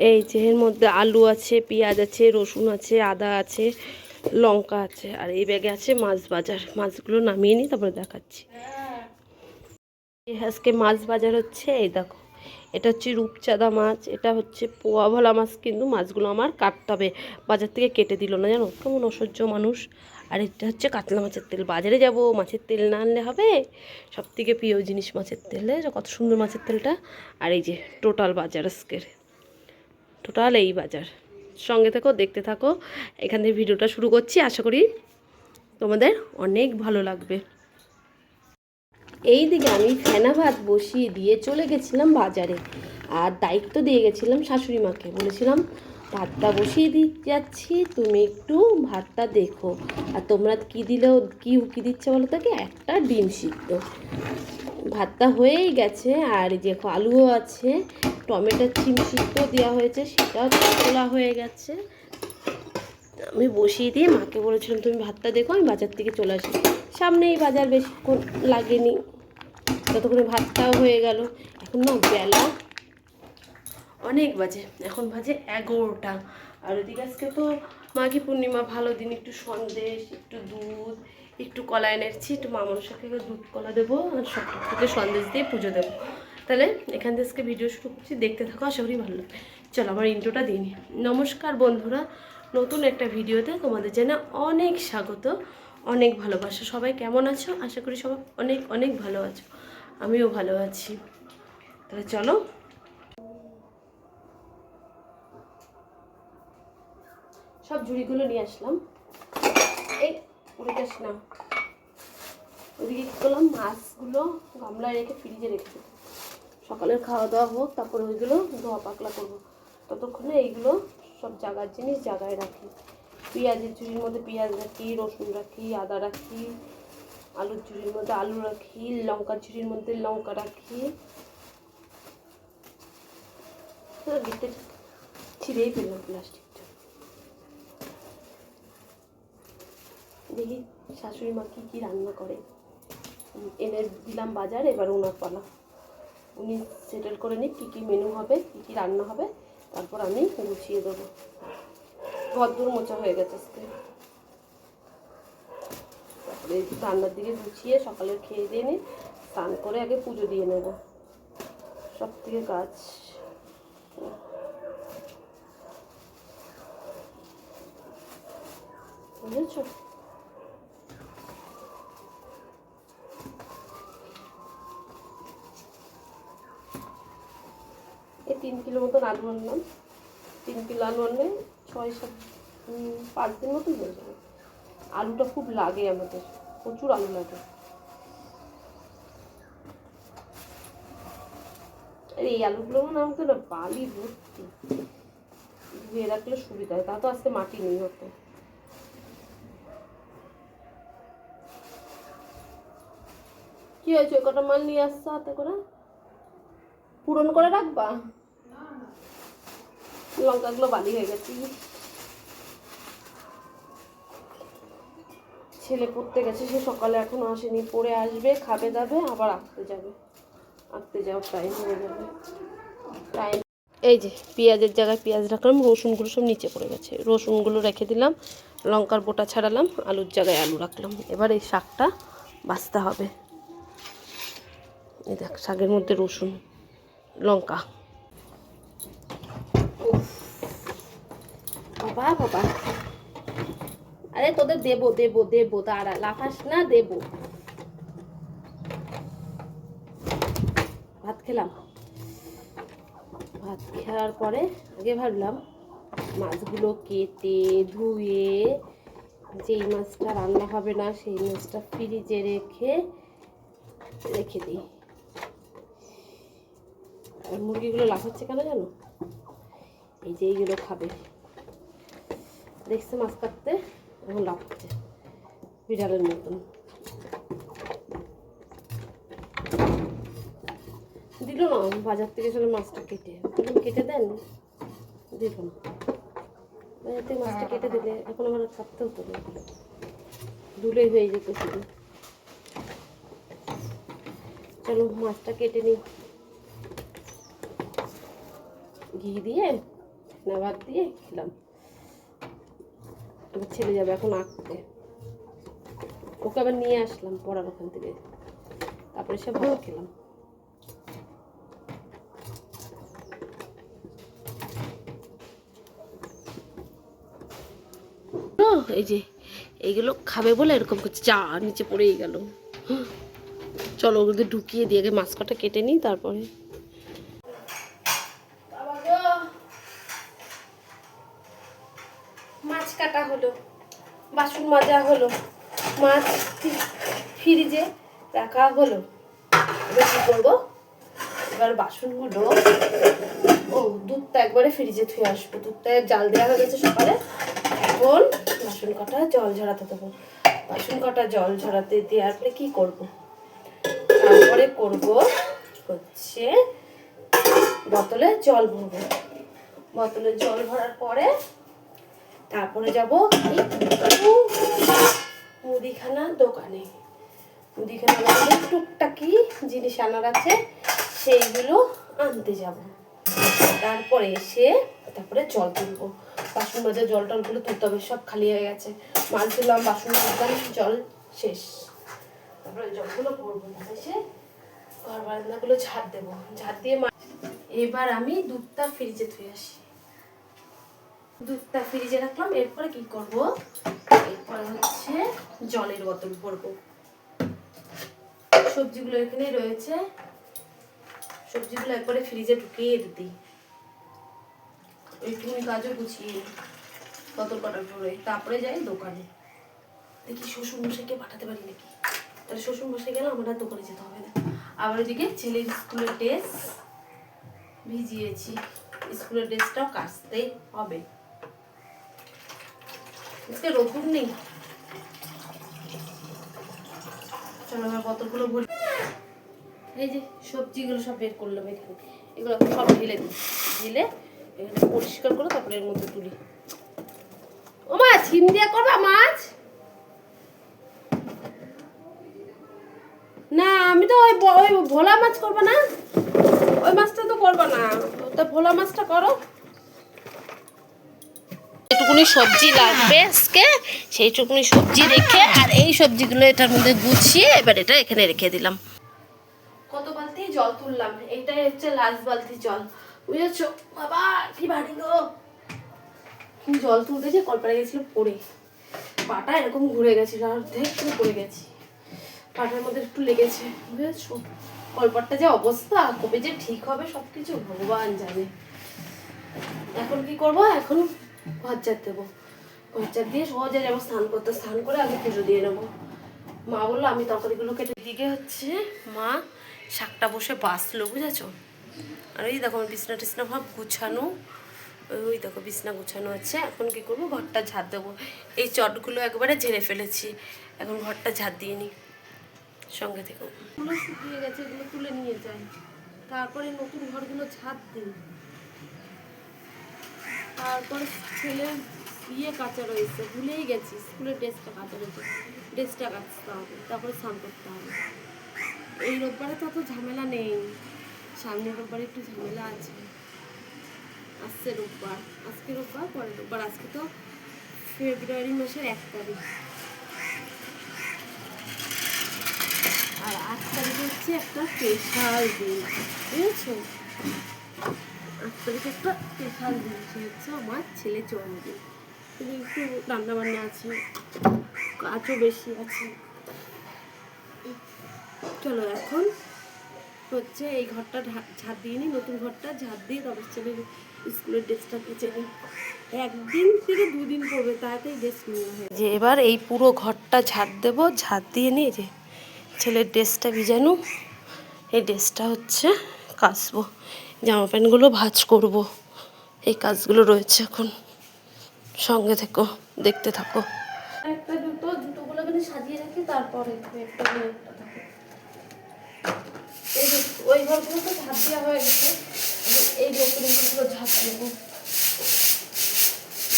এই যে এর মধ্যে আলু আছে, পেঁয়াজ আছে, রসুন আছে, আদা আছে, লঙ্কা আছে, আর এই ব্যাগে আছে মাছ বাজার। মাছগুলো নামিয়ে নিই, তারপরে দেখাচ্ছি। আজকে মাছ বাজার হচ্ছে, এই দেখো এটা হচ্ছে রূপচাঁদা মাছ, এটা হচ্ছে পোয়া ভোলা মাছ। কিন্তু মাছগুলো আমার কাটতে হবে, বাজার থেকে কেটে দিল না, জানো কেমন অসহ্য মানুষ। আর এটা হচ্ছে কাতলা মাছের তেল। বাজারে যাব, মাছের তেল না আনলে হবে? সব থেকে প্রিয় জিনিস মাছের তেল। কত সুন্দর মাছের তেলটা। আর এই যে টোটাল বাজার আজকের, টোটাল এই বাজার। সঙ্গে থাকো, দেখতে থাকো। এখান থেকে ভিডিওটা শুরু করছি, আশা করি তোমাদের অনেক ভালো লাগবে। এই দিকে আমি ফেনা ভাত বসিয়ে দিয়ে চলে গেছিলাম বাজারে, আর দায়িত্ব দিয়ে গেছিলাম শাশুড়ি মাকে। বলেছিলাম ভাতটা বসিয়ে দিয়ে যাচ্ছি, তুমি একটু ভাতটা দেখো। আর তোমরা কী দিলেও কী উকি দিচ্ছে বলো তাকে? একটা ডিম সিদ্ধ। ভাতটা হয়েই গেছে, আর যে আলুও আছে, টমেটোর চিম সিদ্ধ দেওয়া হয়েছে, সেটাও তোলা হয়ে গেছে। আমি বসিয়ে দিয়ে মাকে বলেছিলাম তুমি ভাতটা দেখো, আমি বাজার থেকে চলে আসি। সামনেই বাজার, বেশিক্ষণ লাগেনি, ততক্ষণে ভাতটাও হয়ে গেল। এখন না বেলা অনেক বাজে, এখন বাজে 11টা। আর ওদিকে আজকে তো মাঘী পূর্ণিমা, ভালো দিন, একটু সন্দেশ, একটু দুধ, একটু কলা এনেছি, একটু মা মনসাকে দুধ কলা দেবো, আর সকাল সন্দেশ দিয়ে পুজো দেবো। তাহলে এখান থেকে আজকে ভিডিও শুরু করছি, দেখতে থাকো, আশা করি ভালো লাগবে। চলো আমার ইন্ট্রোটা দিয়ে নিই। নমস্কার বন্ধুরা, নতুন একটা ভিডিওতে তোমাদের জানা অনেক স্বাগত, অনেক ভালোবাসা। সবাই কেমন আছো? আশা করি সবাই অনেক অনেক ভালো আছো, আমিও ভালো আছি। তাহলে চলো, সব ঝুড়িগুলো নিয়ে আসলাম। এই উড়ে যাস না। ওদিকে কী করলাম, মাছগুলো গামলায় রেখে ফ্রিজে রেখে, সকালের খাওয়া দাওয়া হোক, তারপরে ওইগুলো ধোয়া পাকলা করবো। ততক্ষণে এইগুলো সব জায়গার জিনিস জায়গায় রাখি। পেঁয়াজের ঝুড়ির মধ্যে পেঁয়াজ রাখি, রসুন রাখি, আদা রাখি, আলুর ঝুড়ির মধ্যে আলু রাখি, লঙ্কার ঝুড়ির মধ্যে লঙ্কা রাখি। দেখতে ছিঁড়েই ফেললাম প্লাস্টিকটা। দেখি শাশুড়ি মা কী কী রান্না করে। এনে দিলাম বাজার, এবার ওনার পালা। উনি সেটেল করে নিই কী কী মেনু হবে, কী কী রান্না হবে, তারপর আমি গুছিয়ে দেবো। ঘরদোর মোছা হয়ে গেছে আজকে, তারপরে রান্নার দিকে গুছিয়ে সকালে খেয়ে দিয়ে নিই, স্নান করে আগে পুজো দিয়ে নেব। সব থেকে কাজ বুঝেছ। এই 3 কিলো মতন আলু আনলাম। 3 কিলো আলু আনলে 5 দিন মতন হয়ে যাবে। আলুটা খুব লাগে আমাদের, প্রচুর আলু লাগে। আর এই আলুগুলোর নাম তো না বালি ভর্তি, ধুয়ে রাখলে সুবিধা হয়। তা তো আজকে মাটি নেই হতো। কি হয়েছে, কটা মাল নিয়ে আসছো হাতে করে? পূরণ করে রাখবা। লঙ্কাগুলো বালি হয়ে গেছে। ছেলে পড়তে গেছে, সে সকালে এখনো আসেনি, পড়ে আসবে, খাবে দাবে, আবার আঁকতে যাওয়ার টাইম হয়ে যাবে। টাইম। এই যে পেঁয়াজের জায়গায় পেঁয়াজ রাখলাম, রসুনগুলো সব নিচে পড়ে গেছে, রসুনগুলো রেখে দিলাম, লঙ্কার বোটা ছাড়ালাম, আলুর জায়গায় আলু রাখলাম। এবার এই শাকটা বাছতে হবে। এই দেখ, শাকের মধ্যে রসুন, লঙ্কা। বাবা বাবা, আরে তোদের দেবো দেবো দেবো, দাঁড়া, লাফাস না, দেবো। ভাত খেলাম, ভাত খাওয়ার পরে আগে ভাবলাম মাছগুলো কেটে ধুয়ে, যেই মাছটা রান্না হবে না সেই মাছটা ফ্রিজে রেখে দিই। আর মুরগিগুলো লাফাচ্ছে কেন জানো? এই যে এইগুলো খাবে, দেখছে মাছ কাটতে, এখন লাফাচ্ছে বিড়ালের মতন। দিল না, বাজার থেকে চলে মাছটা কেটে দেন, দিল না। বাজার থেকে মাছটা কেটে দিলে এখন আমার কাটতে হতো না, ধুলেই হয়ে যেত শুধু। চলো মাছটা কেটে নিই, ঘি দিয়ে না ভাত দিয়ে খেলাম। আমার ছেলে যাবে এখন আঁকতে, ওকে আবার নিয়ে আসলাম পড়ার ওখান থেকে, তারপরে সে ভাত খেলাম। এই যে এইগুলো খাবে বলে এরকম করছে, যা নিচে পড়েই গেল। চলো ওগুলো ঢুকিয়ে দিয়ে আগে মাছ কটা কেটে নিই, তারপরে মাছ কাটা হলো, বাসন মাজা হলো, মাছ ফ্রিজে রাখা হলো। এবার কি করবো, এবার বাসনগুলো, ও দুধটা একবারে ফ্রিজে ধুয়ে আসবো। দুধটা জাল দেওয়া হয়ে গেছে সকালে, এখন বাসন কাটা জল ঝরাতে দেবো। বাসন কাটা জল ঝরাতে দেওয়ার পরে কি করবো, তারপরে করবো হচ্ছে বোতলে জল ভরবো। বোতলে জল ভরার পরে তারপরে যাবো মুদিখানা দোকানে। মুদিখানা দোকানে টুকটাকি জিনিস আনার আছে, সেইগুলো আনতে যাব। তারপরে এসে তারপরে জল তুলবো, বাসন মাজা জল টলগুলো তুলতে হবে, সব খালি হয়ে গেছে। মাছ তুললাম, বাসন তুললাম, জল শেষ। তারপরে জলগুলো ভরবো, এসে ঘর বারান্দাগুলো ঝাড় দেবো, ঝাড় দিয়ে এবার আমি দুধটা ফ্রিজে ধুয়ে আসি। দুধটা ফ্রিজে রাখলাম, এরপরে কি করব, এরপরে হচ্ছে জলের বোতল ভরবো। সবজিগুলো এখানে রয়েছে, সবজিগুলো একবারে ফ্রিজে ঢুকিয়ে দিই। একটুখানি কাজও গুছিয়ে বোতল কটা ভরে তারপরে যাই দোকানে। দেখি শ্বশুর মশাইকে পাঠাতে পারি নাকি, তাহলে শ্বশুর মশাই গেলে আমার আর দোকানে যেতে হবে না। আবার ওইদিকে ছেলের স্কুলের ড্রেস ভিজিয়েছি, স্কুলের ড্রেসটাও কাচতে হবে। আজকে রোদ নেই। চলো আমার বোতলগুলো ভরে, এই যে সবজিগুলো সব বের করলাম এখানে, এগুলো সব ঢেলে দিই, ঢেলে এখানে পরিষ্কার করে তারপরে এর মধ্যে তুলি। ও মা, ছিম দিয়া করবা মাছ? না আমি তো ওই ভোলা মাছ করবো না, ওই মাছটা তো করবো না, তা ভোলা মাছটা করো। এইটুকুনি সবজি লাগবে আজকে, সেইটুকুনি সবজি রেখে আর এই সবজিগুলো এটার মধ্যে গুছিয়ে এবার এটা এখানে রেখে দিলাম। কত বালতি জল তুললাম, এইটাই হচ্ছে লাস্ট বালতি জল, বুঝেছো? বাবা কি ভারী গো, জল তুলতে যে কলপাড়ে গেছিল পড়ে, পাটা এরকম ঘুরে গেছিল, অর্ধেক পুরো পড়ে গেছি, পাটার মধ্যে একটু লেগেছে, বুঝেছো? কলপাড়টা যে অবস্থা, কবে যে ঠিক হবে সবকিছু ভগবান জানে। এখন কি করব, এখন ঘর ঝাড় দেবো, ঘর ঝাড় দিয়ে সহজে যাবো স্নান করতে, স্নান করে আগে পুজো দিয়ে নেবো। মা বললো আমি তরকারিগুলো কেটে, দিকে হচ্ছে মা শাকটা বসে বাঁচলো, বুঝেছো? আর ওই দেখো বিছনা টিছনা ভাব গুছানো, ওই দেখো বিছনা গুছানো আছে। এখন কি করবো, ঘরটা ঝাড় দেবো। এই চটগুলো একবারে ঝেড়ে ফেলেছি, এখন ঘরটা ঝাড় দিয়ে নিই। সঙ্গে থেকে এগুলো শুকিয়ে গেছে, এগুলো তুলে নিয়ে যাই, তারপরে নতুন ঘরগুলো ঝাড় দিই। তারপরে ছেলের কাঁচা রয়েছে, ভুলেই গেছি, স্কুলের ড্রেসটা কাঁচা রয়েছে, ড্রেসটা কাচতে হবে, তারপরে স্নান করতে হবে। এই রোববারে তো অত ঝামেলা নেই, সামনের রোববারে একটু ঝামেলা আছে। আসছে রোববার, আজকে রোববার, পরের রোববার, আজকে তো ফেব্রুয়ারি মাসের 1 তারিখ, আর 8 তারিখ হচ্ছে একটা স্পেশাল দিন, বুঝেছো? 8 তারিখে একটা স্পেশাল দিন, সে হচ্ছে আমার ছেলের জন্মদিন। কিন্তু একটু রান্নাবান্না আছে, কাজও বেশি আছে। চলো এখন হচ্ছে এই ঘরটা ঝাড় দিয়ে নিই, নতুন ঘরটা ঝাড় দিয়ে তারপর ছেলের স্কুলের ড্রেসটা কেচে নিই। 1 দিন থেকে 2 দিন পড়বে, তাড়াতাড়ি ড্রেস নিয়ে হয় যে। এবার এই পুরো ঘরটা ঝাড় দেবো, ঝাড় দিয়ে নিয়ে যে ছেলের ড্রেসটা ভিজানো, এই ড্রেসটা হচ্ছে কাচবো, জামা প্যান্টগুলো ভাঁজ করবো, এই কাজগুলো রয়েছে এখন। সঙ্গে থেকো, দেখতে থাকো। একটা জুতোগুলো কিন্তু সাজিয়ে রাখি, তারপরে একটা থাকে। এই ওই ঘরগুলো তো ঝাঁপ দেওয়া হয়ে গেছে, এই নতুন ঘরগুলো ঝাঁপ দেবো,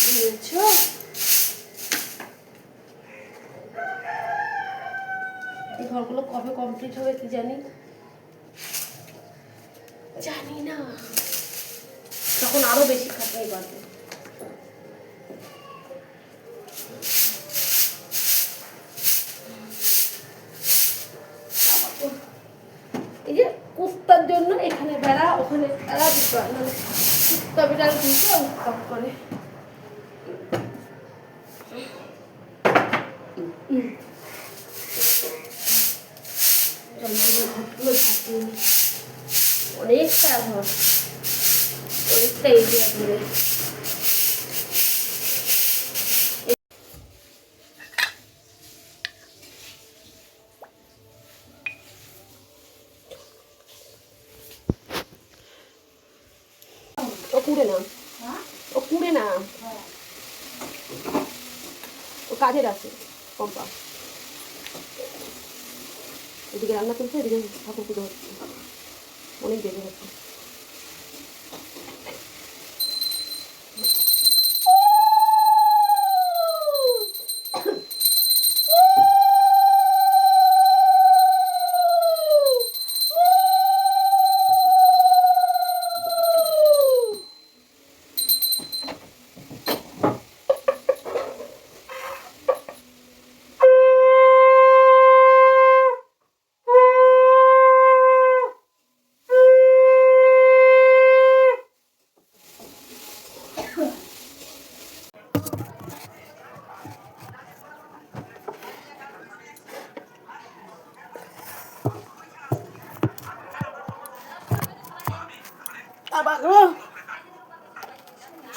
বুঝেছো? এই ঘরগুলো কবে কমপ্লিট হবে কি জানি না। তখন আরো বেশি খাটনি বাড়বে। এই যে কুত্তার জন্য এখানে বেড়া, ওখানে বেড়া দিতে হয়, মানে কুত্তা বিড়াল দিতে উৎপাত করে। অনেকটা ঘর, অনেকটা এরিয়া জুড়ে। ও কুড়ে না, ও কুড়ে না, ও কাজের আছে কম্পা। এদিকে রান্না চলছে, এদিকে ঠাকুর পুজো হচ্ছে, অনেক দেরি হচ্ছে।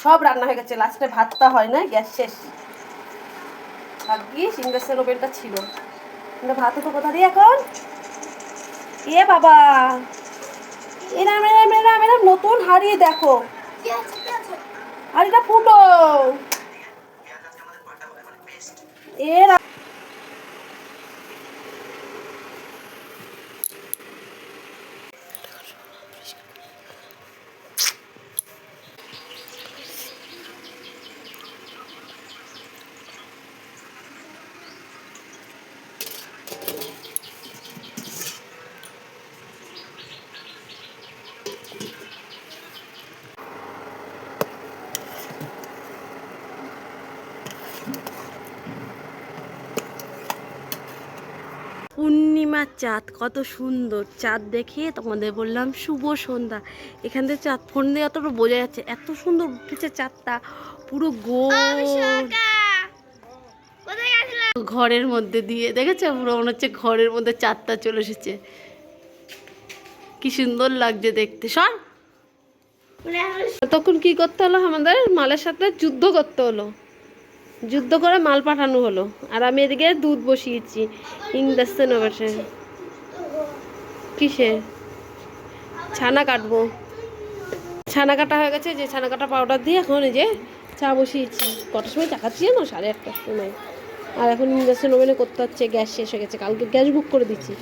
সব রান্না হয়ে গেছে, লাস্টে ভাতটা হয় না, গ্যাস শেষ। ভাগ্যিস ইন্ডাকশন ওভেনটা ছিল, ভাত হতো কোথা দিয়ে এখন। এ বাবা, এরাম এরাম এরাম এরাম নতুন হাড়ি দেখো, হাড়িটা ফুটো। এরা পূর্ণিমার চাঁদ, কত সুন্দর চাঁদ দেখে তোমাদের বললাম শুভ সন্ধ্যা। এখান থেকে চাঁদ ফোন দিয়ে অতটা বোঝা যাচ্ছে, এত সুন্দর উঠেছে চাঁদটা, পুরো গোল ঘরের মধ্যে দিয়ে, দেখেছো পুরো মনে হচ্ছে ঘরের মধ্যে চাঁদটা চলে এসেছে, কি সুন্দর লাগছে দেখতে। সর, তখন কি করতে হলো, আমাদের মালের সাথে যুদ্ধ করতে হলো, যুদ্ধ করে মাল পাঠানো হলো। আর আমি এদিকে দুধ বসিয়েছি ইন্ডাকশনে বসে। কিসে? ছানা কাটবো, ছানা কাটা হয়ে গেছে, যে ছানা কাটা পাউডার দিয়ে এখন এই যে চা বসিয়েছি। কটার সময় চা খাচ্ছি জানো? 8:30টার সময়। আর এখন ইন্ডাকশন ওভেনে করতে হচ্ছে, গ্যাস শেষ হয়ে গেছে, কালকে গ্যাস বুক করে দিচ্ছি,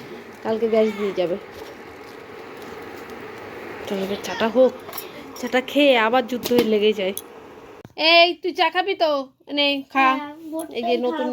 কালকে গ্যাস দিয়ে যাবে। চলো চাটা হোক, চাটা খেয়ে আবার যুদ্ধ লেগে যায়। এই তুই চা খাবি তো? নে খা। এই যে নতুন